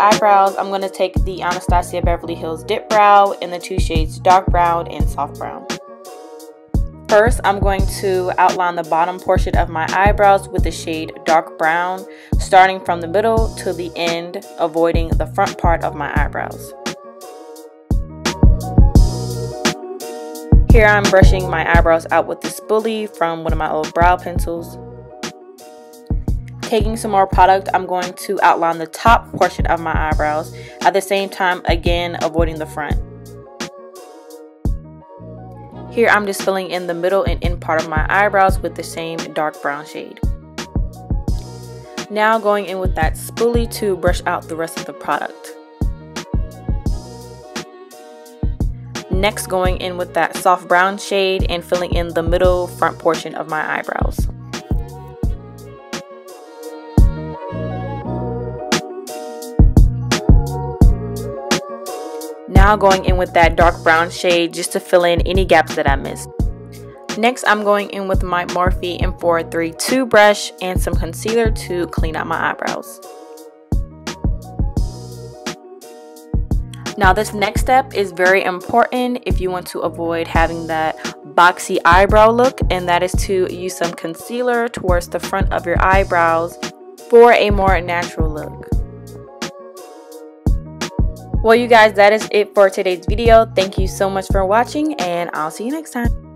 eyebrows, I'm going to take the Anastasia Beverly Hills Dip Brow in the two shades Dark Brown and Soft Brown. First, I'm going to outline the bottom portion of my eyebrows with the shade Dark Brown, starting from the middle to the end, avoiding the front part of my eyebrows. Here I'm brushing my eyebrows out with the spoolie from one of my old brow pencils. Taking some more product, I'm going to outline the top portion of my eyebrows, at the same time again avoiding the front. Here I'm just filling in the middle and end part of my eyebrows with the same dark brown shade. Now going in with that spoolie to brush out the rest of the product. Next, going in with that soft brown shade and filling in the middle front portion of my eyebrows. Now going in with that dark brown shade just to fill in any gaps that I missed. Next, I'm going in with my Morphe M432 brush and some concealer to clean out my eyebrows. Now this next step is very important if you want to avoid having that boxy eyebrow look, and that is to use some concealer towards the front of your eyebrows for a more natural look. Well, you guys, that is it for today's video. Thank you so much for watching, and I'll see you next time.